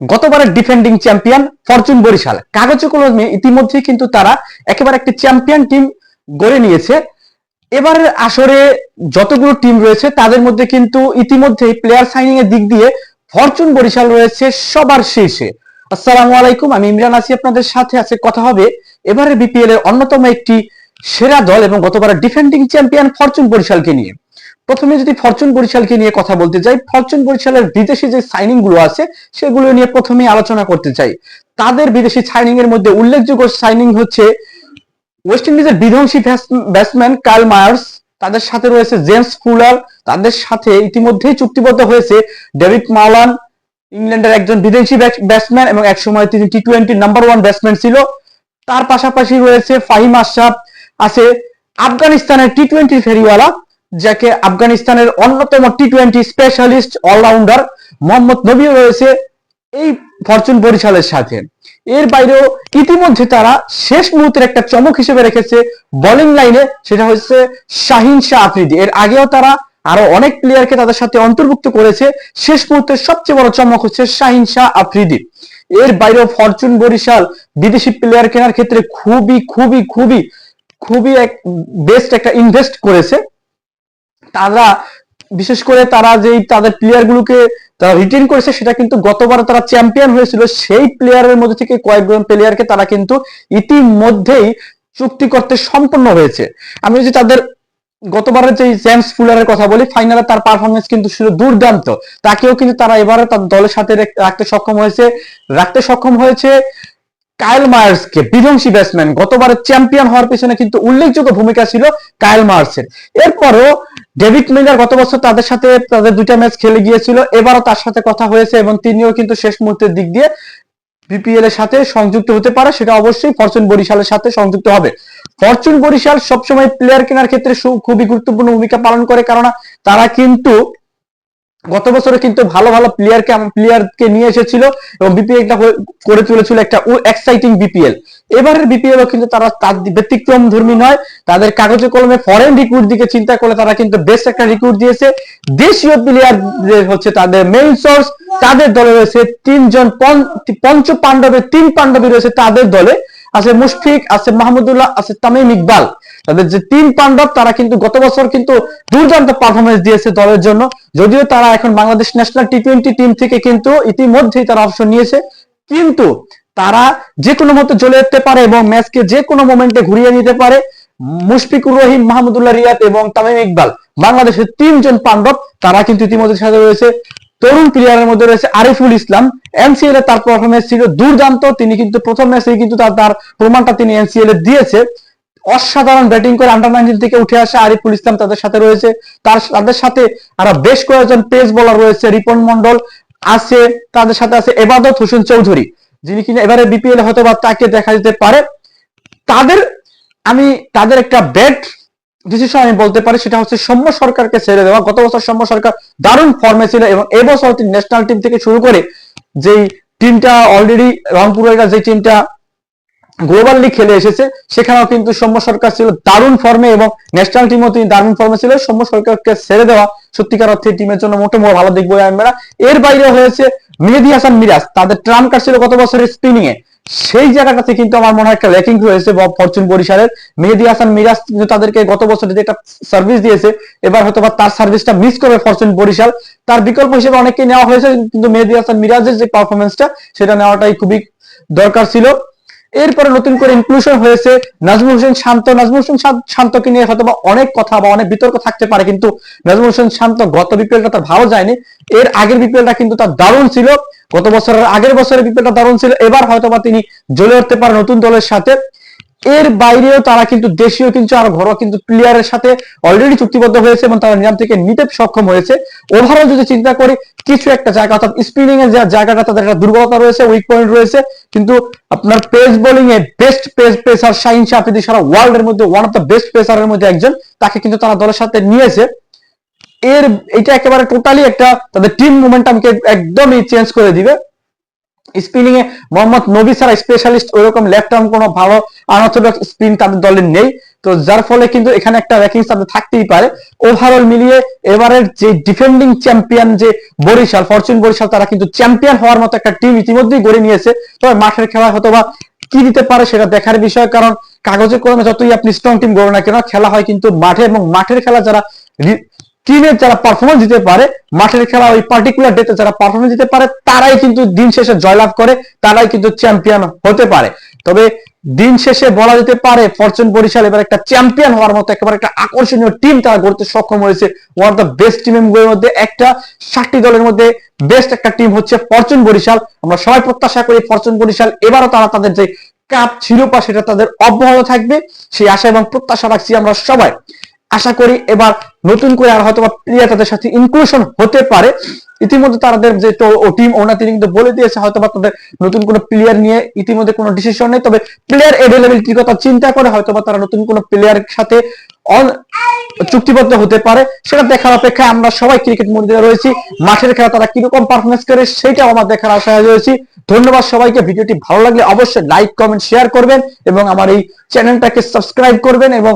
গতবারের defending champion Fortune Barishal কাগজে কলমে ইতিমধ্যেই কিন্তু তারা একেবারে একটি চ্যাম্পিয়ন টিম গড়ে নিয়েছে। এবারের আসরে যতগুলো টিম রয়েছে তাদের মধ্যে কিন্তু ইতিমধ্যেই প্লেয়ার সাইনিং এর দিক দিয়ে ফরচুন বরিশাল রয়েছে সবার শীর্ষে। আসসালামু আলাইকুম, আমি ইমরান আছি আপনাদের সাথে। আছে কথা হবে এবারে বিপিএল এর অন্যতম একটি সেরা দল এবং গতবারের ডিফেন্ডিং চ্যাম্পিয়ন ফরচুন বরিশালকে নিয়ে। প্রথমে যদি ফরচুন বরিশালকে নিয়ে কথা বলতে যাই, ফরচুন বরিশালের বিদেশি যে সাইনিং গুলো আছে সেগুলো নিয়ে প্রথমেই আলোচনা করতে চাই। তাদের বিদেশি সাইনিং এর মধ্যে উল্লেখযোগ্য সাইনিং হচ্ছে ওয়েস্ট ইন্ডিজের বিধ্বংসী ব্যাটসম্যান কার্ল মায়ার্স, তাদের সাথে রয়েছে জেমস ফুলার, তাদের সাথে ইতিমধ্যেই চুক্তিবদ্ধ হয়েছে ডেভিড মাওলান, ইংল্যান্ডের একজন বিদেশি ব্যাটসম্যান এবং একসময় তিনি টি-20 নাম্বার 1 ব্যাটসম্যান ছিল। তার পাশাপাশি রয়েছে ফাহিম আশরাফ, আছে আফগানিস্তানের টি-20 ফেরিওয়ালা, যাকে আফগানিস্তানের অন্যতম টি-20 স্পেশালিস্ট অলরাউন্ডার মোহাম্মদ নবীও রয়েছে এই ফরচুন বরিশালের সাথে। এর বাইরেও ইতিমধ্যে তারা শেষ মুহূর্তের একটা চমক হিসেবে রেখেছে বোলিং লাইনে, সেটা হচ্ছে শাহিন শাহ আফ্রিদি। এর আগেও তারা আরো অনেক প্লেয়ারকে তাদের সাথে অন্তর্ভুক্ত করেছে, শেষ মুহূর্তের সবচেয়ে বড় চমক হচ্ছে শাহিন শাহ আফ্রিদি। এর বাইরেও ফরচুন বরিশাল বিদেশি প্লেয়ার কেনার ক্ষেত্রে খুবই খুবই খুবই খুবই এক বেস্ট একটা ইনভেস্ট করেছে। তারা বিশেষ করে তারা যেই তাদের প্লেয়ার গুলোকে তারা রিটেন করেছে সেটা কিন্তু গতবার তারা চ্যাম্পিয়ন হয়েছিল, সেই প্লেয়ারের মধ্যে থেকে কয়েকজন প্লেয়ারকে তারা কিন্তু ইতিমধ্যেই চুক্তি করতে সম্পন্ন হয়েছে। আমি যদি তাদের গতবারের যে জেমস ফুলারের কথা বলি, ফাইনালে তার পারফরমেন্স কিন্তু ছিল দুর্দান্ত। তাকেও কিন্তু তারা এবারে তার দলের সাথে রাখতে সক্ষম হয়েছে কাইল মায়ার্সকে, বিধ্বংসী ব্যাটসম্যান। গতবারের চ্যাম্পিয়ন হওয়ার পিছনে কিন্তু উল্লেখযোগ্য ভূমিকা ছিল কাইল মায়ার্সের। এরপরও ডেভিড মিলার গত বছর তাদের সাথে তাদের 2টা ম্যাচ খেলে গিয়েছিল, এবারও তার সাথে কথা হয়েছে এবং তিনিও কিন্তু শেষ মুহূর্তের দিক দিয়ে বিপিএল এর সাথে সংযুক্ত হতে পারে, সেটা অবশ্যই ফরচুন বরিশালের সাথে সংযুক্ত হবে। ফরচুন বরিশাল সবসময় প্লেয়ার কেনার ক্ষেত্রে খুবই গুরুত্বপূর্ণ ভূমিকা পালন করে, কারণ তারা কিন্তু গত বছরে কিন্তু ভালো ভালো প্লেয়ারকে নিয়ে এসেছিল এবং বিপিএলটা করে তুলেছিল একটা এক্সাইটিং বিপিএল। এবারের বিপিএল কিন্তু তারা তার ব্যতিক্রম ধর্মী নয়, তাদের কাগজে কলমে ফরেন রিক্রুট দিকে চিন্তা করে তারা কিন্তু বেস্ট একটা রিক্রুট দিয়েছে। দেশীয় প্লেয়ার হচ্ছে তাদের মেইন সোর্স। তাদের দলে রয়েছে 3 জন পঞ্চ পাণ্ডবের 3 পাণ্ডবী রয়েছে তাদের দলে, আছে মুশফিক, আছে মাহমুদুল্লাহ, আছে তামিম ইকবাল। তাদের যে 3 পাণ্ডব তারা কিন্তু গত বছর কিন্তু দুর্দান্ত পারফরমেন্স দিয়েছে দলের জন্য। যদিও তারা এখন বাংলাদেশ ন্যাশনাল টি-20 টিম থেকে কিন্তু ইতিমধ্যেই তারা অবসর নিয়েছে, কিন্তু তারা যে কোনো মতে চলে যেতে পারে এবং ম্যাচকে যে কোনো মোমেন্টে ঘুরিয়ে নিতে পারে। মুশফিকুর রহিম, মাহমুদুল্লাহ রিয়াদ এবং তামিম ইকবাল, বাংলাদেশের 3 জন পাণ্ডব, তারা কিন্তু ইতিমধ্যে সাথে রয়েছে। তরুণ প্লেয়ারের মধ্যে রয়েছে আরিফুল ইসলাম, এনসিএল এ তার পারফরমেন্স ছিল দুর্দান্ত। তিনি কিন্তু প্রথম ম্যাচেই কিন্তু তার প্রমাণটা তিনি এনসিএল এ দিয়েছে। অসাধারণ ব্যাটিং করে আন্ডার-19 থেকে উঠে আসে আরিফুল ইসলাম তাদের সাথে রয়েছে। তাদের সাথে আরো বেশ কয়েকজন পেস বোলার রয়েছে, রিপন মন্ডল আছে, তাদের সাথে আছে এবাদত হোসেন চৌধুরী, যিনি কিনা এবারে বিপিএল হয়তো বা তাকে দেখা যেতে পারে। তাদের একটা ব্যাড ডিসিশন আমি বলতে পারি, সেটা হচ্ছে সৌম্য সরকারকে ছেড়ে দেওয়া। গত বছর সৌম্য সরকার দারুণ ফর্মে ছিল এবং এবছর তিনি ন্যাশনাল টিম থেকে শুরু করে যেই টিমটা অলরেডি রংপুর রাইডার্স যে টিমটা গ্লোবাল লিগ খেলে এসেছে সেখানেও কিন্তু সৌম্য সরকার ছিল দারুণ ফর্মে এবং ন্যাশনাল টিমও তিনি দারুণ ফর্মে ছিল। সৌম্য সরকারকে ছেড়ে দেওয়া সত্যিকার অর্থে টিমের জন্য মোটামুটি ভালো দেখবো আমরা। এর বাইরে হয়েছে মেহেদী হাসান মিরাজ, তাদের ট্রাম্প কার্ড ছিল গত বছরের স্পিনিং এ, সেই জায়গাটাতে কিন্তু আমার মনে হয় একটা ল্যাকিং রয়েছে ফরচুন বরিশালের। মেহেদী হাসান মিরাজ কিন্তু তাদেরকে গত বছর যেটা সার্ভিস দিয়েছে, এবার হয়তো বা তার সার্ভিসটা মিস করবে ফরচুন বরিশাল। তার বিকল্প হিসেবে অনেককে নেওয়া হয়েছে, কিন্তু মেহেদী হাসান মিরাজের যে পারফরমেন্সটা সেটা নেওয়াটাই খুবই দরকার ছিল। এরপরে নতুন করে ইনক্লুশন হয়েছে নাজমুল হোসেন শান্ত। নাজমুল হোসেন শান্তকে নিয়ে হয়তো বা অনেক কথা বা অনেক বিতর্ক থাকতে পারে, কিন্তু নাজমুল হোসেন শান্ত গত বিপিএলটা তার ভালো যায়নি, এর আগের বিপিএলটা কিন্তু তার দারুণ ছিল। গত বছরের আগের বছরের বিপিএলটা দারুণ ছিল, এবার হয়তো বা তিনি জ্বলে উঠতে পারে নতুন দলের সাথে। এর বাইরেও তারা কিন্তু দেশীয় কিন্তু আর ঘরোয়া কিন্তু প্লেয়ারের সাথে অলরেডি চুক্তিবদ্ধ হয়েছে এবং তারা নিলাম থেকে নিতে সক্ষম হয়েছে। ওভারঅল যদি চিন্তা করি কিছু একটা জায়গা অর্থাৎ স্পিনিং এর যে জায়গাটা তাদের একটা দুর্বলতা রয়েছে, উইক পয়েন্ট রয়েছে, কিন্তু আপনার পেস বোলিং এ বেস্ট পেসার শাহিন শাহ আফ্রিদি সারা ওয়ার্ল্ড এর মধ্যে ওয়ান অফ দ্য বেস্ট পেসারের মধ্যে একজন, তাকে কিন্তু তারা দলের সাথে নিয়েছে। এটা একেবারে টোটালি একটা তাদের টিম মোমেন্টামকে একদমই চেঞ্জ করে দিবে। স্পিনিং এ মোহাম্মদ নবী ছাড়া স্পেশালিস্ট ওইরকম লেফট আর্ম কোনো ভালো আনঅর্থোডক্স স্পিন তাদের দলে নেই। তো যার ফলে কিন্তু এখানে একটা র্যাঙ্কিংস আপনার থাকতেই পারে। ওভারঅল মিলিয়ে এবারের যে ডিফেন্ডিং চ্যাম্পিয়ন যে বরিশাল, ফরচুন বরিশাল, তারা কিন্তু চ্যাম্পিয়ন হওয়ার মতো একটা টিম ইতিমধ্যেই গড়ে নিয়েছে। তবে মাঠের খেলা হয়তো বা কি দিতে পারে সেটা দেখার বিষয়, কারণ কাগজে কলমে যতই আপনি স্ট্রং টিম গড়ো না কেন, খেলা হয় কিন্তু মাঠে, এবং মাঠের খেলা যারা টিমের যারা পারফরমেন্স দিতে পারে, মাঠের খেলা ওই পার্টিকুলার ডেতে যারা পারফরমেন্স দিতে পারে, তারাই কিন্তু দিন শেষে জয়লাভ করে, তারাই কিন্তু চ্যাম্পিয়ন হতে পারে। তবে দিন শেষে বলা যেতে পারে ফরচুন বরিশাল এবার একটা চ্যাম্পিয়ন হওয়ার মতো একেবারে একটা আকর্ষণীয় টিম তারা গড়তে সক্ষম হয়েছে। ওয়ান অফ দ্য বেস্ট টিমের মধ্যে একটা, 60টি দলের মধ্যে বেস্ট একটা টিম হচ্ছে ফরচুন বরিশাল। আমরা সবাই প্রত্যাশা করি ফরচুন বরিশাল এবারও তারা তাদের যে কাপ শিরোপা সেটা তাদের অব্যাহত থাকবে, সেই আশা এবং প্রত্যাশা রাখছি আমরা সবাই। আশা করি এবার নতুন করে আর হয়তো প্লেয়ার তাদের সাথে ইনক্লুশন হতে পারে। ইতিমধ্যে তাদের যে টিম ওনার তিনি কিন্তু বলে দিয়েছে হয়তো তাদের নতুন কোনো প্লেয়ার নিয়ে ইতিমধ্যে কোনো ডিসিশন নেই, তবে প্লেয়ার অ্যাভেলেবিলিটির কথা চিন্তা করে হয়তো তারা নতুন কোনো প্লেয়ারের সাথে চুক্তিবদ্ধ হতে পারে। সেটা দেখার অপেক্ষায় আমরা সবাই ক্রিকেট মন্দিরে রয়েছি। মাঠের খেলা তারা কিরকম পারফরমেন্স করে সেটাও আমার দেখার আশায় রয়েছি। ধন্যবাদ সবাইকে। ভিডিওটি ভালো লাগলে অবশ্যই লাইক, কমেন্ট, শেয়ার করবেন এবং আমার এই চ্যানেলটাকে সাবস্ক্রাইব করবেন এবং